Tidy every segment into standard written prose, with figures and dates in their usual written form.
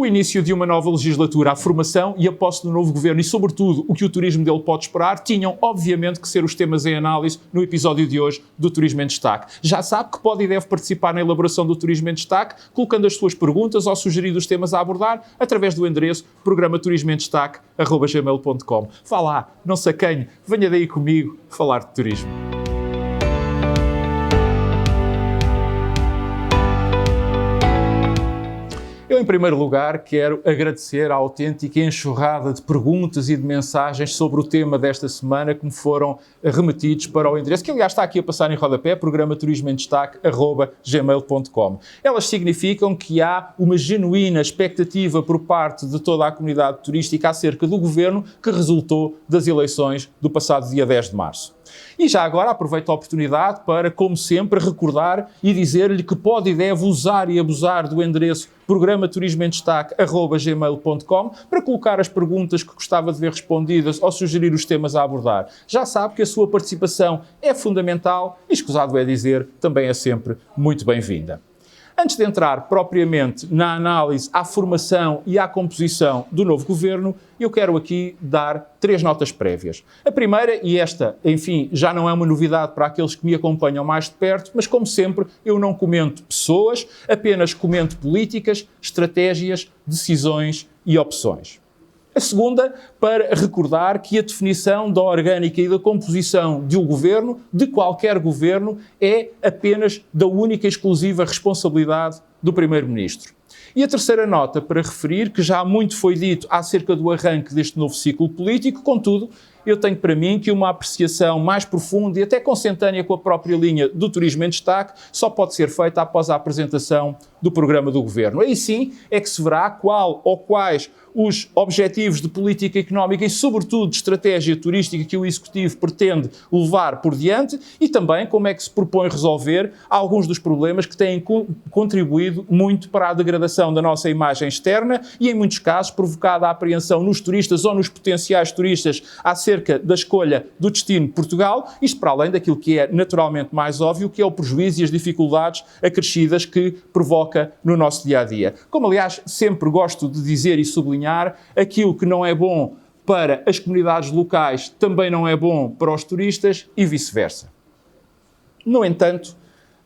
o início de uma nova legislatura, a formação e a posse do novo governo e, sobretudo, o que o turismo dele pode esperar, tinham, obviamente, que ser os temas em análise no episódio de hoje do Turismo em Destaque. Já sabe que pode e deve participar na elaboração do Turismo em Destaque, colocando as suas perguntas ou sugerindo os temas a abordar através do endereço programa turismoemdestaque@gmail.com. Vá lá, não se acanhe, venha daí comigo falar de turismo. Eu, em primeiro lugar, quero agradecer a autêntica enxurrada de perguntas e de mensagens sobre o tema desta semana que me foram remetidos para o endereço, que aliás está aqui a passar em rodapé, programa turismoemdestaque@gmail.com. Elas significam que há uma genuína expectativa por parte de toda a comunidade turística acerca do governo que resultou das eleições do passado dia 10 de março. E já agora aproveito a oportunidade para, como sempre, recordar e dizer-lhe que pode e deve usar e abusar do endereço programa turismoemdestaque@gmail.com para colocar as perguntas que gostava de ver respondidas ou sugerir os temas a abordar. Já sabe que a sua participação é fundamental e, escusado é dizer, também é sempre muito bem-vinda. Antes de entrar propriamente na análise, à formação e à composição do novo governo, eu quero aqui dar 3 notas prévias. A primeira, e esta, enfim, já não é uma novidade para aqueles que me acompanham mais de perto, mas como sempre, eu não comento pessoas, apenas comento políticas, estratégias, decisões e opções. A segunda, para recordar que a definição da orgânica e da composição de um governo, de qualquer governo, é apenas da única e exclusiva responsabilidade do Primeiro-Ministro. E a terceira nota para referir que já muito foi dito acerca do arranque deste novo ciclo político, contudo, eu tenho para mim que uma apreciação mais profunda e até consentânea com a própria linha do Turismo em Destaque só pode ser feita após a apresentação do programa do Governo. Aí sim é que se verá qual ou quais os objetivos de política económica e, sobretudo, de estratégia turística que o Executivo pretende levar por diante e também como é que se propõe resolver alguns dos problemas que têm contribuído muito para a degradação da nossa imagem externa e, em muitos casos, provocado a apreensão nos turistas ou nos potenciais turistas acerca da escolha do destino Portugal, isto para além daquilo que é naturalmente mais óbvio, que é o prejuízo e as dificuldades acrescidas que provoca no nosso dia-a-dia. Como, aliás, sempre gosto de dizer e sublinhar, aquilo que não é bom para as comunidades locais também não é bom para os turistas e vice-versa. No entanto,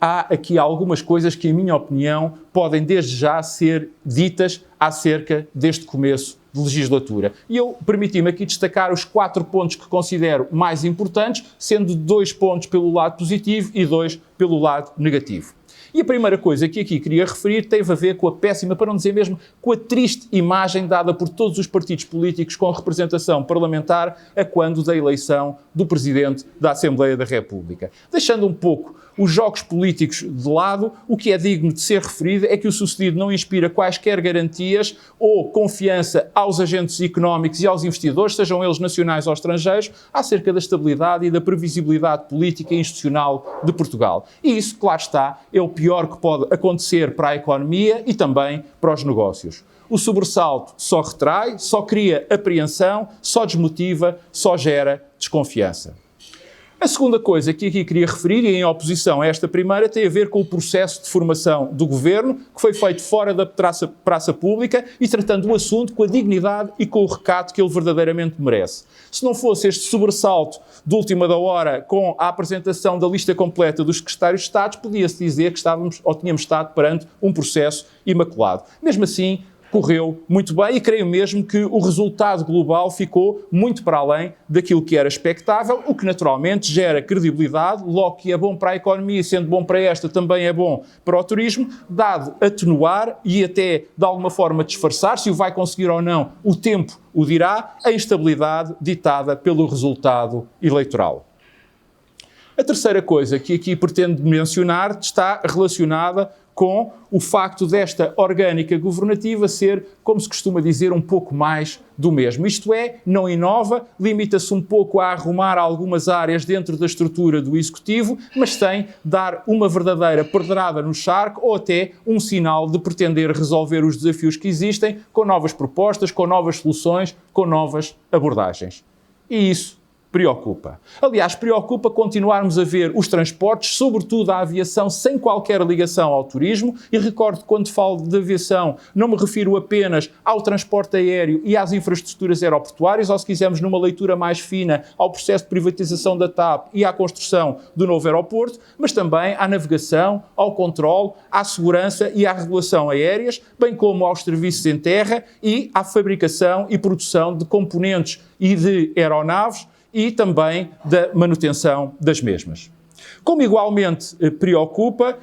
há aqui algumas coisas que, em minha opinião, podem desde já ser ditas acerca deste começo de legislatura. E eu permiti-me aqui destacar os 4 pontos que considero mais importantes, sendo 2 pontos pelo lado positivo e 2 pelo lado negativo. E a primeira coisa que aqui queria referir teve a ver com a péssima, para não dizer mesmo, com a triste imagem dada por todos os partidos políticos com representação parlamentar a quando da eleição do Presidente da Assembleia da República. Deixando um pouco os jogos políticos de lado, o que é digno de ser referido é que o sucedido não inspira quaisquer garantias ou confiança aos agentes económicos e aos investidores, sejam eles nacionais ou estrangeiros, acerca da estabilidade e da previsibilidade política e institucional de Portugal. E isso, claro está, é o pior que pode acontecer para a economia e também para os negócios. O sobressalto só retrai, só cria apreensão, só desmotiva, só gera desconfiança. A segunda coisa que aqui queria referir, e em oposição a esta primeira, tem a ver com o processo de formação do governo, que foi feito fora da praça pública e tratando o assunto com a dignidade e com o recato que ele verdadeiramente merece. Se não fosse este sobressalto de última da hora com a apresentação da lista completa dos secretários de Estado, podia-se dizer que estávamos ou tínhamos estado perante um processo imaculado. Mesmo assim, correu muito bem e creio mesmo que o resultado global ficou muito para além daquilo que era expectável, o que naturalmente gera credibilidade, logo que é bom para a economia e sendo bom para esta também é bom para o turismo, dado atenuar e até de alguma forma disfarçar, se o vai conseguir ou não, o tempo o dirá, a instabilidade ditada pelo resultado eleitoral. A terceira coisa que aqui pretendo mencionar está relacionada com o facto desta orgânica governativa ser, como se costuma dizer, um pouco mais do mesmo. Isto é, não inova, limita-se um pouco a arrumar algumas áreas dentro da estrutura do Executivo, mas sem dar uma verdadeira pedrada no charco ou até um sinal de pretender resolver os desafios que existem com novas propostas, com novas soluções, com novas abordagens. E isso preocupa. Aliás, preocupa continuarmos a ver os transportes, sobretudo a aviação, sem qualquer ligação ao turismo. E recordo que quando falo de aviação, não me refiro apenas ao transporte aéreo e às infraestruturas aeroportuárias, ou se quisermos numa leitura mais fina, ao processo de privatização da TAP e à construção do novo aeroporto, mas também à navegação, ao controle, à segurança e à regulação aéreas, bem como aos serviços em terra e à fabricação e produção de componentes e de aeronaves, e também da manutenção das mesmas. Como igualmente preocupa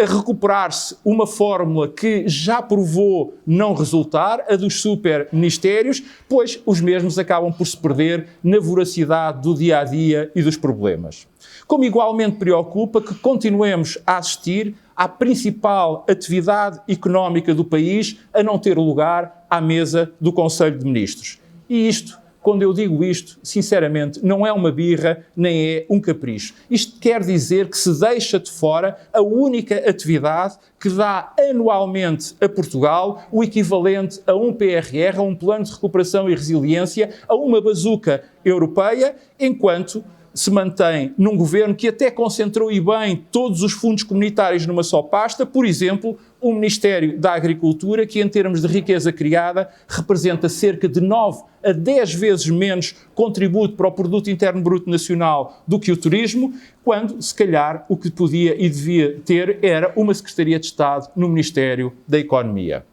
recuperar-se uma fórmula que já provou não resultar, a dos superministérios, pois os mesmos acabam por se perder na voracidade do dia-a-dia e dos problemas. Como igualmente preocupa que continuemos a assistir à principal atividade económica do país a não ter lugar à mesa do Conselho de Ministros. E isto, quando eu digo isto, sinceramente, não é uma birra, nem é um capricho. Isto quer dizer que se deixa de fora a única atividade que dá anualmente a Portugal o equivalente a um PRR, a um Plano de Recuperação e Resiliência, a uma bazuca europeia, enquanto se mantém num governo que até concentrou e bem todos os fundos comunitários numa só pasta, por exemplo, o Ministério da Agricultura, que em termos de riqueza criada representa cerca de 9 a 10 vezes menos contributo para o Produto Interno Bruto Nacional do que o turismo, quando, se calhar, o que podia e devia ter era uma Secretaria de Estado no Ministério da Economia.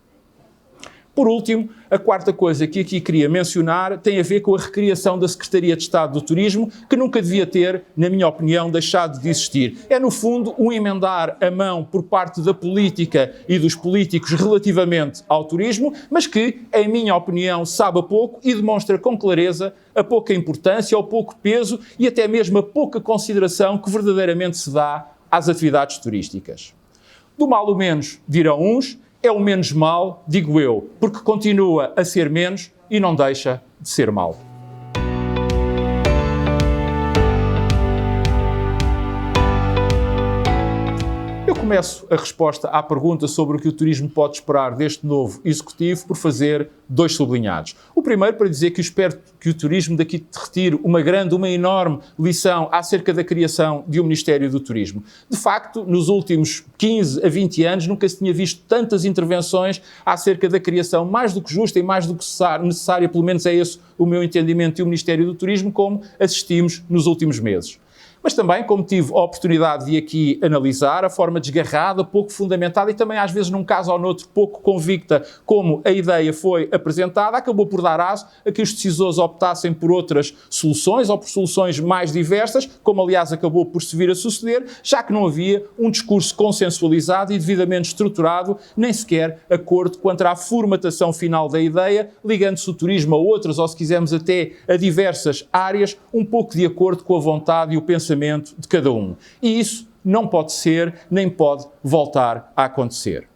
Por último, a quarta coisa que aqui queria mencionar tem a ver com a recriação da Secretaria de Estado do Turismo, que nunca devia ter, na minha opinião, deixado de existir. É, no fundo, um emendar a mão por parte da política e dos políticos relativamente ao turismo, mas que, em minha opinião, sabe a pouco e demonstra com clareza a pouca importância, o pouco peso e até mesmo a pouca consideração que verdadeiramente se dá às atividades turísticas. Do mal o menos, dirão uns, é o menos mal, digo eu, porque continua a ser menos e não deixa de ser mal. Eu começo a resposta à pergunta sobre o que o turismo pode esperar deste novo executivo por fazer dois sublinhados. O primeiro para dizer que eu espero que o turismo daqui retire uma enorme lição acerca da criação de um Ministério do Turismo. De facto, nos últimos 15 a 20 anos nunca se tinha visto tantas intervenções acerca da criação mais do que justa e mais do que necessária, pelo menos é esse o meu entendimento, de um Ministério do Turismo, como assistimos nos últimos meses. Mas também, como tive a oportunidade de aqui analisar, a forma desgarrada, pouco fundamentada e também às vezes num caso ou noutro pouco convicta como a ideia foi apresentada, acabou por dar aso a que os decisores optassem por outras soluções ou por soluções mais diversas, como aliás acabou por se vir a suceder, já que não havia um discurso consensualizado e devidamente estruturado, nem sequer acordo quanto à formatação final da ideia, ligando-se o turismo a outras ou, se quisermos, até a diversas áreas, um pouco de acordo com a vontade e o pensamento de cada um. E isso não pode ser, nem pode voltar a acontecer.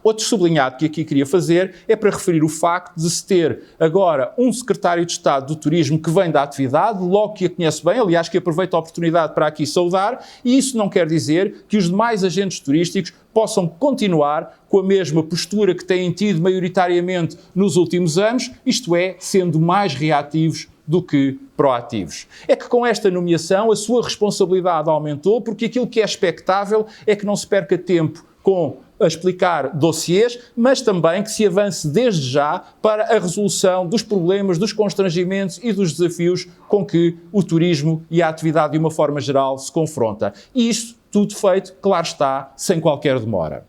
Outro sublinhado que aqui queria fazer é para referir o facto de se ter agora um secretário de Estado do Turismo que vem da atividade, logo que a conhece bem, aliás que aproveito a oportunidade para aqui saudar, e isso não quer dizer que os demais agentes turísticos possam continuar com a mesma postura que têm tido maioritariamente nos últimos anos, isto é, sendo mais reativos do que proativos. É que com esta nomeação a sua responsabilidade aumentou, porque aquilo que é expectável é que não se perca tempo com a explicar dossiês, mas também que se avance desde já para a resolução dos problemas, dos constrangimentos e dos desafios com que o turismo e a atividade de uma forma geral se confronta. E isto tudo feito, claro está, sem qualquer demora.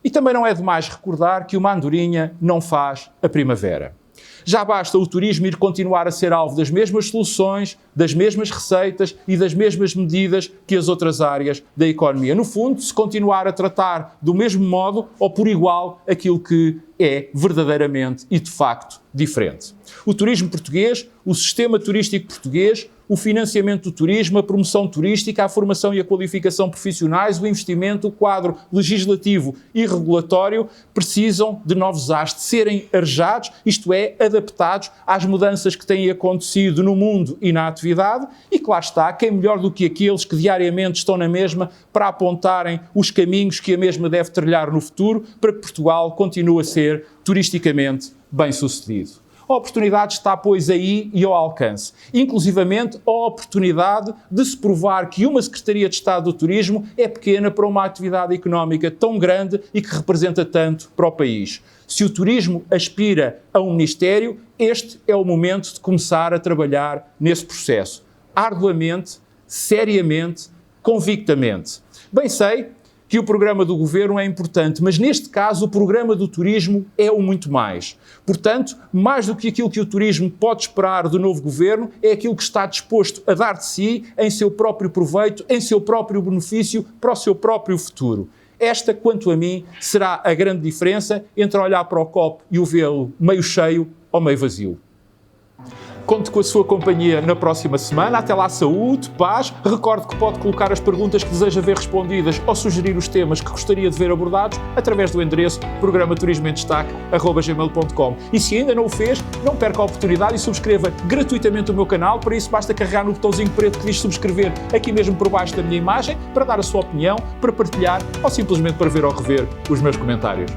E também não é demais recordar que uma andorinha não faz a primavera. Já basta o turismo ir continuar a ser alvo das mesmas soluções, das mesmas receitas e das mesmas medidas que as outras áreas da economia. No fundo, se continuar a tratar do mesmo modo ou por igual aquilo que é verdadeiramente e de facto diferente. O turismo português, o sistema turístico português, o financiamento do turismo, a promoção turística, a formação e a qualificação profissionais, o investimento, o quadro legislativo e regulatório precisam de novos ares, de serem arejados, isto é, adaptados às mudanças que têm acontecido no mundo e na atividade, e claro está, quem melhor do que aqueles que diariamente estão na mesma para apontarem os caminhos que a mesma deve trilhar no futuro para que Portugal continue a ser turisticamente bem-sucedido. A oportunidade está, pois, aí e ao alcance. Inclusivamente, a oportunidade de se provar que uma Secretaria de Estado do Turismo é pequena para uma atividade económica tão grande e que representa tanto para o país. Se o turismo aspira a um ministério, este é o momento de começar a trabalhar nesse processo. Arduamente, seriamente, convictamente. Bem sei que o programa do Governo é importante, mas neste caso o programa do turismo é o muito mais. Portanto, mais do que aquilo que o turismo pode esperar do novo Governo, é aquilo que está disposto a dar de si em seu próprio proveito, em seu próprio benefício, para o seu próprio futuro. Esta, quanto a mim, será a grande diferença entre olhar para o copo e o vê-lo meio cheio ou meio vazio. Conto com a sua companhia na próxima semana. Até lá, saúde, paz. Recorde que pode colocar as perguntas que deseja ver respondidas ou sugerir os temas que gostaria de ver abordados através do endereço programa-turismoemdestaque@gmail.com. E se ainda não o fez, não perca a oportunidade e subscreva gratuitamente o meu canal. Para isso basta carregar no botãozinho preto que diz subscrever aqui mesmo por baixo da minha imagem para dar a sua opinião, para partilhar ou simplesmente para ver ou rever os meus comentários.